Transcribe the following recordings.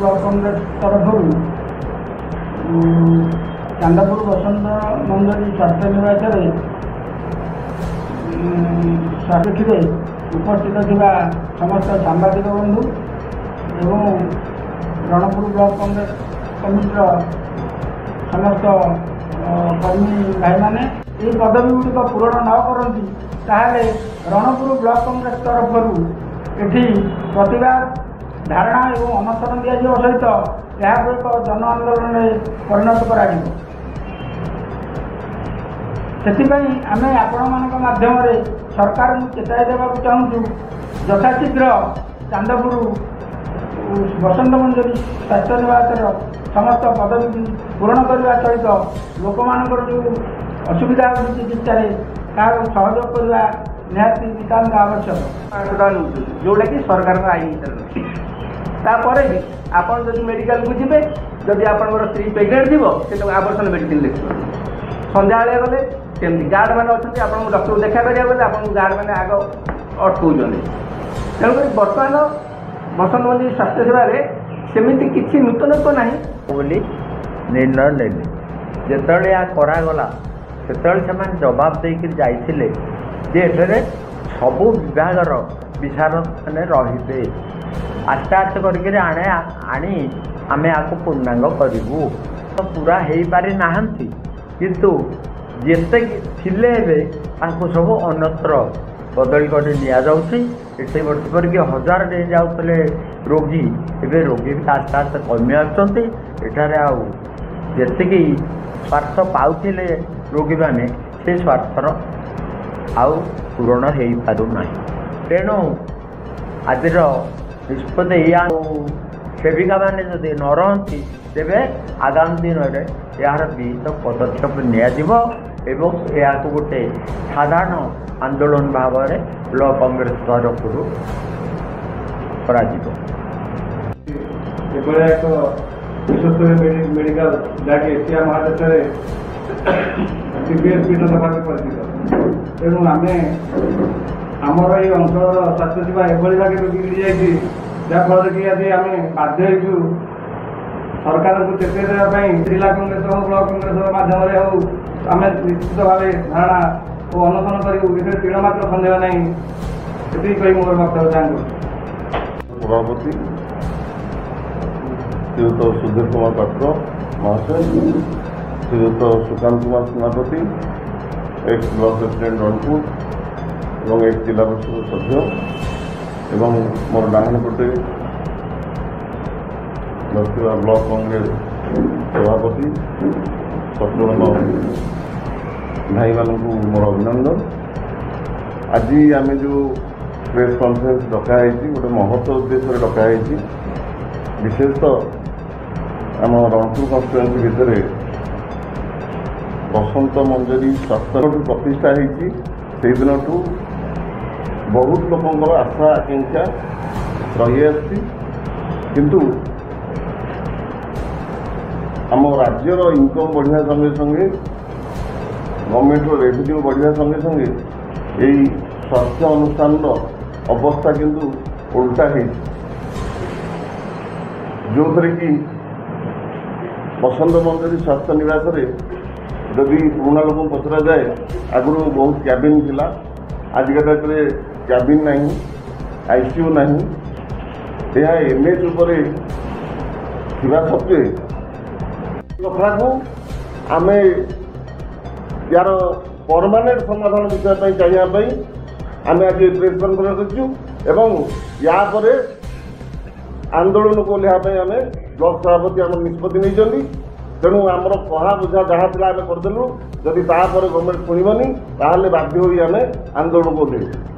Block Congress तरफ चांदापुर बसंत मंजरी स्वास्थ्य निवास स्वास्थ्य उपस्थित थिबा समस्त सांबादिक बंधु एवं रणपुर ब्लॉक कांग्रेस कमिटर समस्त कर्मी भाई मैंने ये पदवी गुड़िक पूरण न करती ताहले रणपुर ब्लॉक कांग्रेस तरफ ये प्रतिवाद धारणा एवं अनशन दिया सहित यह एक जन आंदोलन में परिणत करें आपण माध्यम सरकार को चेताई देवाक चाहूँ यथाशीघ्र चांदपुर बसंत मंजरी स्वास्थ्य निवास समस्त पदवी पूरण करने सहित लोक मान जो असुविधा हो चिकित्सा सहयोग करने निहाती नितांत आवश्यक जोटा कि सरकार आईन तापर भी आपड़ जब मेडिकल को जी जदि आप स्त्री प्रेगनेंट थी आबर्षण मेडिसिन लिख सन्ध्या गले सेमती गार्ड मैंने अच्छा आप डॉक्टर को देखा करा गले आप गार्ड मैंने आग अटकौ तेणुक बर्तमान बसंत मंजरी स्वास्थ्य सेवार सेमती किसी नूतनत्व ना बोली निर्णय नेली जिते या करागला से जवाब देकर जाइए जे एठे सबू विभागर विशारद मैंने रे आस्ते आस्ते करके आनी आम आपको पूर्णांग करूँ तो पूरा हो पारि ना किंतु जिते थिले सब अन्यत्र बदली कर ये वर्ष कि हजार नहीं जाते रोगी एवं रोगी भी आस्ते आस्ते कमी आठार आती स्वार्थ पाते रोगी मैंने से स्वार्थर आउ पूरण हो पारना तेणु आज निष्पत्ति या सेविका मैंने जदि न रही तेरे आगामी दिन में यार विहित पदक्षेप एवं यह गोटे साधारण आंदोलन भाव में ब्लॉक कांग्रेस तरफ एक विश्वस्तरीय मेडिकल जहाँकि एशिया महादेश सीबीएस पीठ भाव परिचित तेणु आम आमर ये अंचल स्वास्थ्य सेवा एभली भागे बिगड़ी जाइए जहाँफल कि आज आम बाध्य सरकार को चेताई देवाई जिला कांग्रेस हो ब्लॉक कांग्रेस माध्यम हो आम निश्चित भाव धारणा और अनशन करूँ तीणमात्र सन्देह ना ये कही मोर वक्तव्य चाहूँ सभापति श्रीयुत सुधीर कुमार पात्र महाशय श्रीयुत सुकांत कुमार सेनापति एक्स ब्लॉक प्रेसिडेंट रणपुर और एक जिला परिषद सभ्य एवं मोर डाहाण पटे बसवा ब्लॉक कांग्रेस सभापति सतुण भाई मान मोर अभिनंदन। आज आम जो प्रेस कॉन्फ्रेंस डकाई गोटे महत्व उद्देश्य डकाई विशेषतः आम रणपुर कन्स्टिट्युएंसी भितर बसंत मंजरी स्वास्थ्य प्रतिष्ठा से दिन बहुत लोकंर आशा आकांक्षा रही किंतु आम राज्यर इनकम बढ़िया संगे संगे गवर्नमेंट रेवेन्यू बढ़िया संगे संगे यही स्वास्थ्य अनुष्ठान अवस्था किंतु उल्टा है जो थे कि बसंत मंजरी स्वास्थ्य निवास जदि पुराणा लोक पचरा जाए आगुरी बहुत कैबिन थिला आजिका डेट में कैबिन नहीं आईसीयू नहीं यह एमएच उपर थिबा सत्वे कथा को आम यार परमानेंट समाधान विषय चाहिए आम आज प्रेस कॉन्फ्रेंस कर या आंदोलन को लिहाई आम ब्लॉक सभापति आम निष्पत्ति नहीं तेणु आमर कहा बुझा जहाँ था आम करदेलु जदि तापर गवर्नमेंट शुणवनी ताहले बाध्य होई आम आंदोलन को ओह्लैबु।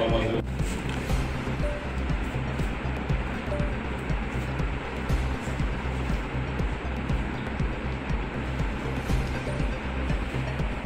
आम